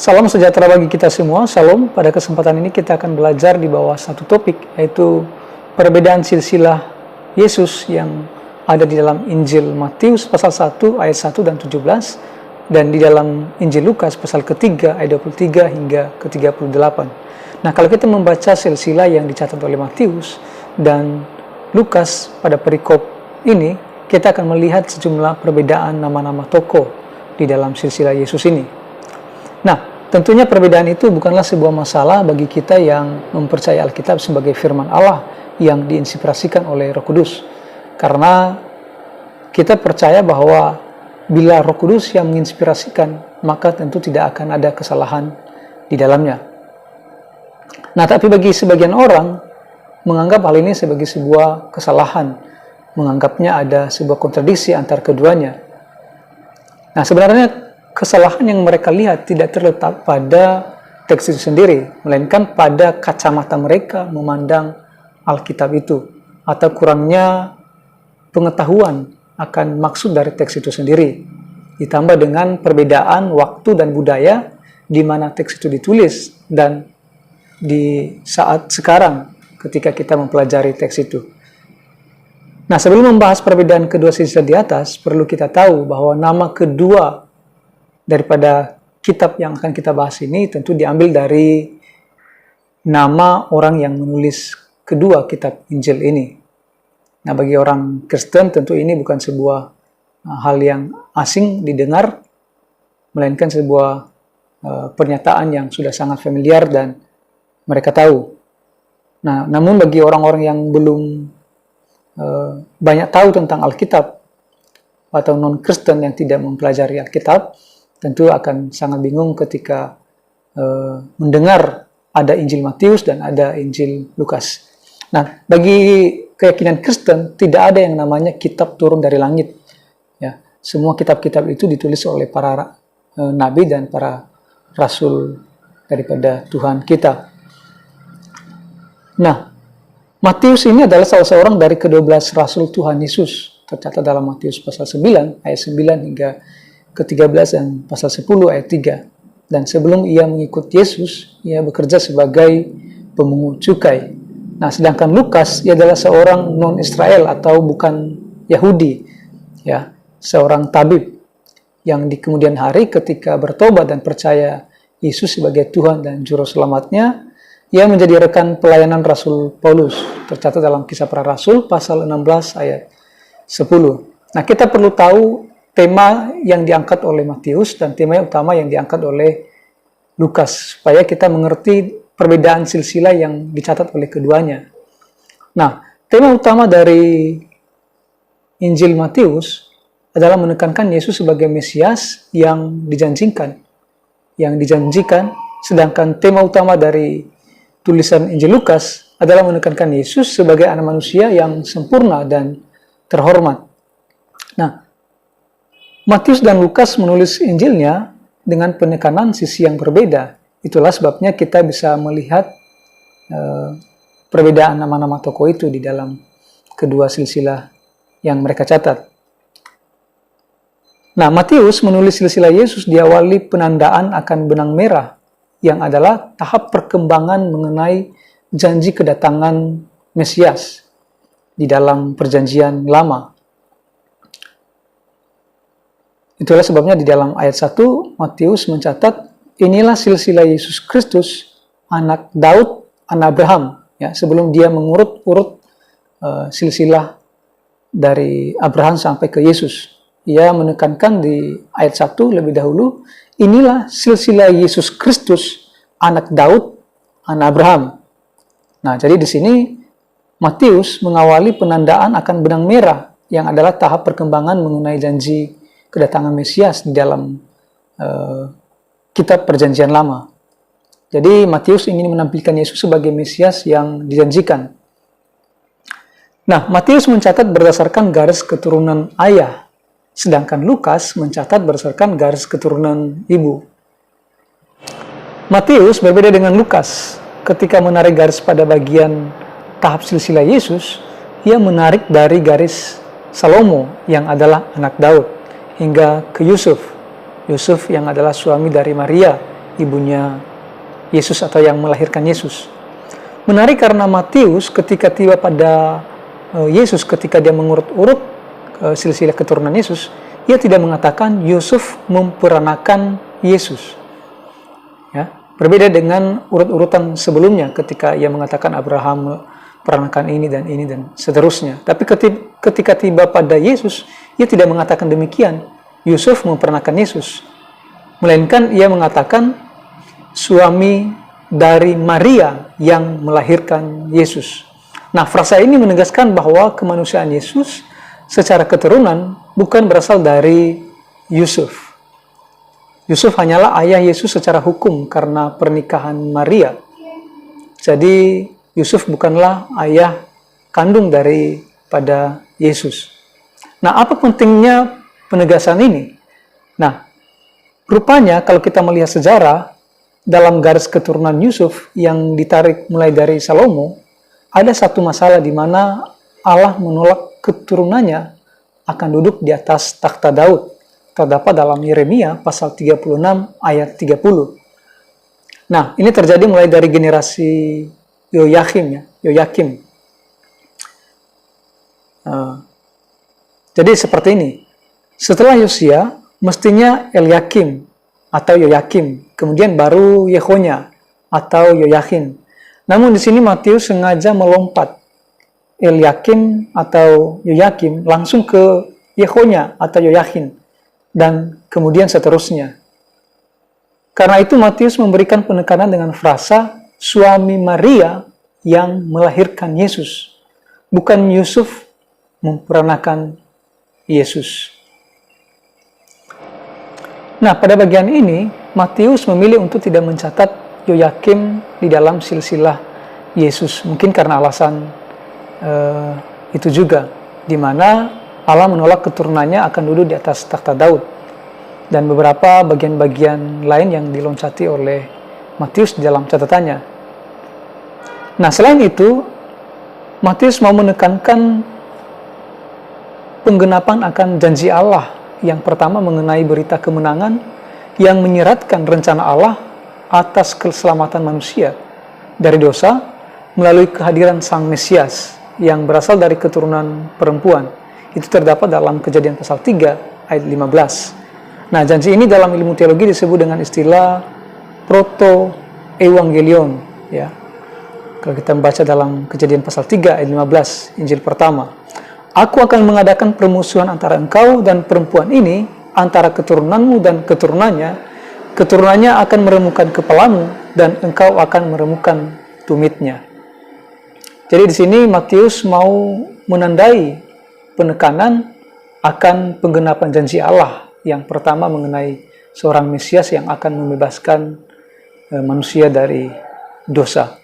Salam sejahtera bagi kita semua. Salam. Pada kesempatan ini kita akan belajar di bawah satu topik, yaitu perbedaan silsilah Yesus yang ada di dalam Injil Matius pasal 1 ayat 1 dan 17 dan di dalam Injil Lukas pasal ketiga ayat 23 hingga ke-38. Nah, kalau kita membaca silsilah yang dicatat oleh Matius dan Lukas pada perikop ini, kita akan melihat sejumlah perbedaan nama-nama tokoh di dalam silsilah Yesus ini. Nah, tentunya perbedaan itu bukanlah sebuah masalah bagi kita yang mempercayai Alkitab sebagai firman Allah yang diinspirasikan oleh Roh Kudus. Karena kita percaya bahwa bila Roh Kudus yang menginspirasikan, maka tentu tidak akan ada kesalahan di dalamnya. Nah, tapi bagi sebagian orang, menganggap hal ini sebagai sebuah kesalahan, menganggapnya ada sebuah kontradiksi antar keduanya. Nah, sebenarnya kesalahan yang mereka lihat tidak terletak pada teks itu sendiri, melainkan pada kacamata mereka memandang Alkitab itu, atau kurangnya pengetahuan akan maksud dari teks itu sendiri, ditambah dengan perbedaan waktu dan budaya di mana teks itu ditulis dan di saat sekarang ketika kita mempelajari teks itu. Nah, sebelum membahas perbedaan kedua silsilah di atas, perlu kita tahu bahwa nama kedua daripada kitab yang akan kita bahas ini tentu diambil dari nama orang yang menulis kedua kitab Injil ini. Nah, bagi orang Kristen tentu ini bukan sebuah hal yang asing didengar, melainkan sebuah pernyataan yang sudah sangat familiar dan mereka tahu. Nah, namun bagi orang-orang yang belum banyak tahu tentang Alkitab atau non-Kristen yang tidak mempelajari Alkitab, tentu akan sangat bingung ketika mendengar ada Injil Matius dan ada Injil Lukas. Nah, bagi keyakinan Kristen tidak ada yang namanya kitab turun dari langit. Ya, semua kitab-kitab itu ditulis oleh para nabi dan para rasul daripada Tuhan kita. Nah, Matius ini adalah salah seorang dari ke-12 rasul Tuhan Yesus, tercatat dalam Matius pasal 9 ayat 9 hingga ke-13 dan pasal 10 ayat 3. Dan sebelum ia mengikut Yesus, ia bekerja sebagai pemungut cukai. Nah, sedangkan Lukas, ia adalah seorang non-Israel atau bukan Yahudi, ya, seorang tabib yang di kemudian hari ketika bertobat dan percaya Yesus sebagai Tuhan dan Juru Selamatnya, ia menjadi rekan pelayanan Rasul Paulus, tercatat dalam Kisah Para Rasul pasal 16 ayat 10. Nah, kita perlu tahu tema yang diangkat oleh Matius dan tema yang utama yang diangkat oleh Lukas, supaya kita mengerti perbedaan silsilah yang dicatat oleh keduanya. Nah, tema utama dari Injil Matius adalah menekankan Yesus sebagai Mesias yang dijanjikan. Sedangkan tema utama dari tulisan Injil Lukas adalah menekankan Yesus sebagai anak manusia yang sempurna dan terhormat. Nah, Matius dan Lukas menulis Injilnya dengan penekanan sisi yang berbeda. Itulah sebabnya kita bisa melihat perbedaan nama-nama tokoh itu di dalam kedua silsilah yang mereka catat. Nah, Matius menulis silsilah Yesus diawali penandaan akan benang merah, yang adalah tahap perkembangan mengenai janji kedatangan Mesias di dalam Perjanjian Lama. Itulah sebabnya di dalam ayat 1, Matius mencatat, inilah silsilah Yesus Kristus, anak Daud, anak Abraham. Ya, sebelum dia mengurut-urut silsilah dari Abraham sampai ke Yesus. Ia menekankan di ayat 1 lebih dahulu, inilah silsilah Yesus Kristus, anak Daud, anak Abraham. Nah, jadi di sini Matius mengawali penandaan akan benang merah, yang adalah tahap perkembangan mengenai janji kedatangan Mesias di dalam kitab Perjanjian Lama. Jadi Matius ingin menampilkan Yesus sebagai Mesias yang dijanjikan. Nah, Matius mencatat berdasarkan garis keturunan ayah, sedangkan Lukas mencatat berdasarkan garis keturunan ibu. Matius berbeda dengan Lukas. Ketika menarik garis pada bagian tahap silsilah Yesus, ia menarik dari garis Salomo yang adalah anak Daud, hingga ke Yusuf yang adalah suami dari Maria ibunya Yesus atau yang melahirkan Yesus. Menarik karena Matius ketika tiba pada Yesus, ketika dia mengurut-urut silsilah keturunan Yesus, ia tidak mengatakan Yusuf memperanakan Yesus. Ya, berbeda dengan urut-urutan sebelumnya ketika ia mengatakan Abraham peranakan ini dan seterusnya. Tapi ketika tiba pada Yesus, ia tidak mengatakan demikian, Yusuf memperanakan Yesus. Melainkan ia mengatakan suami dari Maria yang melahirkan Yesus. Nah, frasa ini menegaskan bahwa kemanusiaan Yesus secara keturunan bukan berasal dari Yusuf. Yusuf hanyalah ayah Yesus secara hukum karena pernikahan Maria. Jadi, Yusuf bukanlah ayah kandung daripada Yesus. Nah, apa pentingnya penegasan ini? Nah, rupanya kalau kita melihat sejarah, dalam garis keturunan Yusuf yang ditarik mulai dari Salomo, ada satu masalah di mana Allah menolak keturunannya akan duduk di atas takhta Daud. Terdapat dalam Yeremia pasal 36 ayat 30. Nah, ini terjadi mulai dari generasi Yoyakim. Jadi seperti ini. Setelah Yosia, mestinya Eliakim atau Yoyakim, kemudian baru Yehonya atau Yoyakin. Namun di sini Matius sengaja melompat Eliakim atau Yoyakim langsung ke Yehonya atau Yoyakin dan kemudian seterusnya. Karena itu Matius memberikan penekanan dengan frasa suami Maria yang melahirkan Yesus, bukan Yusuf memperanakan Yesus. Nah, pada bagian ini, Matius memilih untuk tidak mencatat Yoyakim di dalam silsilah Yesus. Mungkin karena alasan itu juga, di mana Allah menolak keturunannya akan duduk di atas takhta Daud. Dan beberapa bagian-bagian lain yang diloncati oleh Matius di dalam catatannya. Nah, selain itu, Matius mau menekankan penggenapan akan janji Allah. Yang pertama mengenai berita kemenangan yang menyeratkan rencana Allah atas keselamatan manusia dari dosa melalui kehadiran Sang Mesias yang berasal dari keturunan perempuan. Itu terdapat dalam Kejadian pasal 3 ayat 15. Nah, janji ini dalam ilmu teologi disebut dengan istilah proto-evangelion, ya. Kalau kita membaca dalam Kejadian pasal 3 ayat 15, Injil pertama. Aku akan mengadakan permusuhan antara engkau dan perempuan ini, antara keturunanmu dan keturunannya. Keturunannya akan meremukkan kepalamu, dan engkau akan meremukkan tumitnya. Jadi di sini Matius mau menandai penekanan akan penggenapan janji Allah. Yang pertama mengenai seorang Mesias yang akan membebaskan manusia dari dosa.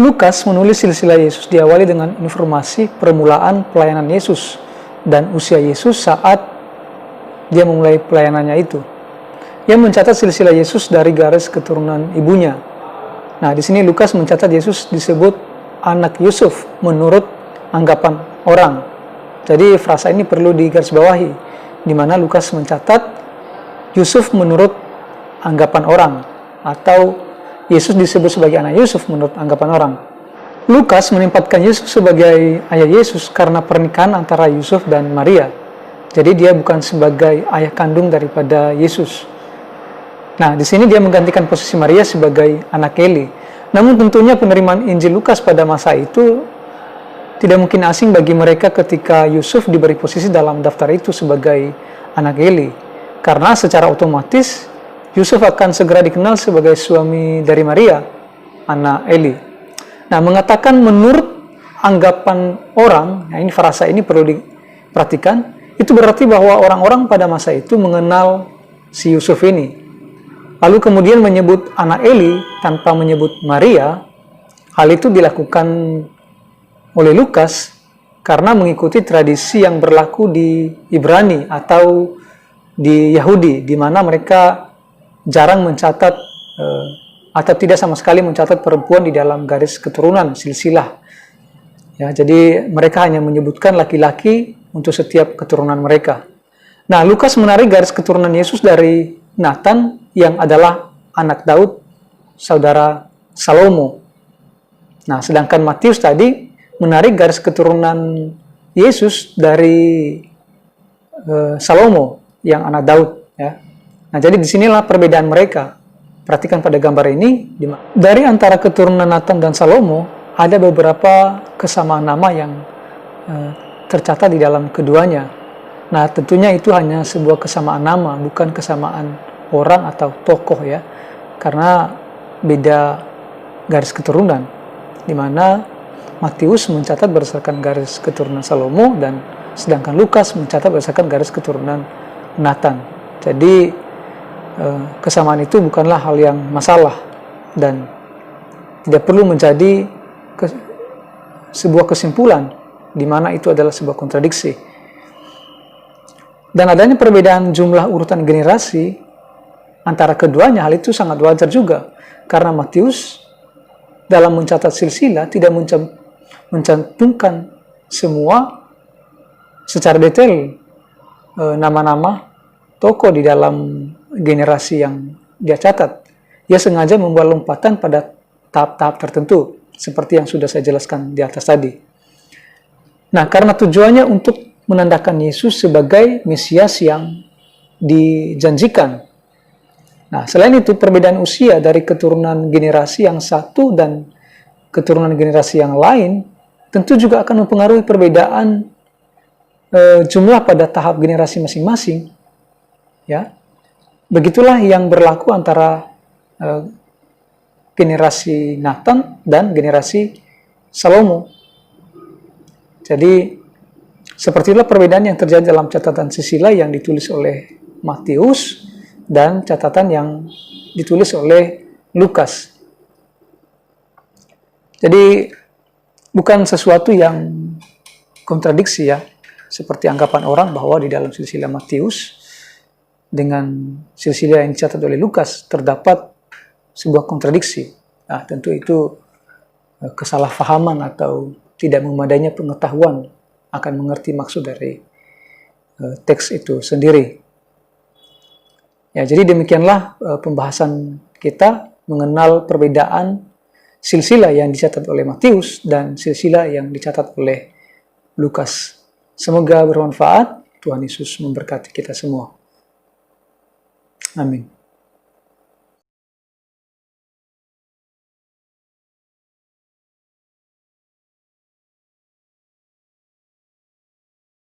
Lukas menulis silsilah Yesus diawali dengan informasi permulaan pelayanan Yesus dan usia Yesus saat dia memulai pelayanannya itu. Ia mencatat silsilah Yesus dari garis keturunan ibunya. Nah, di sini Lukas mencatat Yesus disebut anak Yusuf menurut anggapan orang. Jadi frasa ini perlu digarisbawahi, di mana Lukas mencatat Yusuf menurut anggapan orang, atau Yesus disebut sebagai anak Yusuf menurut anggapan orang. Lukas menempatkan Yusuf sebagai ayah Yesus karena pernikahan antara Yusuf dan Maria. Jadi dia bukan sebagai ayah kandung daripada Yesus. Nah, di sini dia menggantikan posisi Maria sebagai anak Eli. Namun tentunya penerimaan Injil Lukas pada masa itu tidak mungkin asing bagi mereka ketika Yusuf diberi posisi dalam daftar itu sebagai anak Eli. Karena secara otomatis Yusuf akan segera dikenal sebagai suami dari Maria, anak Eli. Nah, mengatakan menurut anggapan orang, nah ini frasa ini perlu diperhatikan, itu berarti bahwa orang-orang pada masa itu mengenal si Yusuf ini. Lalu kemudian menyebut anak Eli tanpa menyebut Maria. Hal itu dilakukan oleh Lukas karena mengikuti tradisi yang berlaku di Ibrani atau di Yahudi, di mana mereka jarang mencatat atau tidak sama sekali mencatat perempuan di dalam garis keturunan silsilah. Ya, jadi mereka hanya menyebutkan laki-laki untuk setiap keturunan mereka. Nah, Lukas menarik garis keturunan Yesus dari Nathan yang adalah anak Daud, saudara Salomo. Nah, sedangkan Matius tadi menarik garis keturunan Yesus dari Salomo yang anak Daud, ya. Nah, jadi disinilah perbedaan mereka. Perhatikan pada gambar ini, dari antara keturunan Nathan dan Salomo ada beberapa kesamaan nama yang tercatat di dalam keduanya. Nah, tentunya itu hanya sebuah kesamaan nama, bukan kesamaan orang atau tokoh, ya, karena beda garis keturunan, di mana Matius mencatat berdasarkan garis keturunan Salomo dan sedangkan Lukas mencatat berdasarkan garis keturunan Nathan. Jadi kesamaan itu bukanlah hal yang masalah dan tidak perlu menjadi sebuah kesimpulan di mana itu adalah sebuah kontradiksi. Dan adanya perbedaan jumlah urutan generasi antara keduanya, hal itu sangat wajar juga, karena Matius dalam mencatat silsilah tidak mencantumkan semua secara detail nama-nama tokoh di dalam generasi yang dia catat. Ia sengaja membuat lompatan pada tahap-tahap tertentu, seperti yang sudah saya jelaskan di atas tadi. Nah, karena tujuannya untuk menandakan Yesus sebagai Mesias yang dijanjikan. Nah, selain itu, perbedaan usia dari keturunan generasi yang satu dan keturunan generasi yang lain tentu juga akan mempengaruhi perbedaan jumlah pada tahap generasi masing-masing. Ya, begitulah yang berlaku antara generasi Nathan dan generasi Salomo. Jadi, sepertilah perbedaan yang terjadi dalam catatan silsilah yang ditulis oleh Matius dan catatan yang ditulis oleh Lukas. Jadi, bukan sesuatu yang kontradiksi, ya, seperti anggapan orang bahwa di dalam silsilah Matius dengan silsilah yang dicatat oleh Lukas terdapat sebuah kontradiksi. Nah, tentu itu kesalahpahaman atau tidak memadainya pengetahuan akan mengerti maksud dari teks itu sendiri. Ya, jadi demikianlah pembahasan kita mengenal perbedaan silsilah yang dicatat oleh Matius dan silsilah yang dicatat oleh Lukas. Semoga bermanfaat. Tuhan Yesus memberkati kita semua. Amin.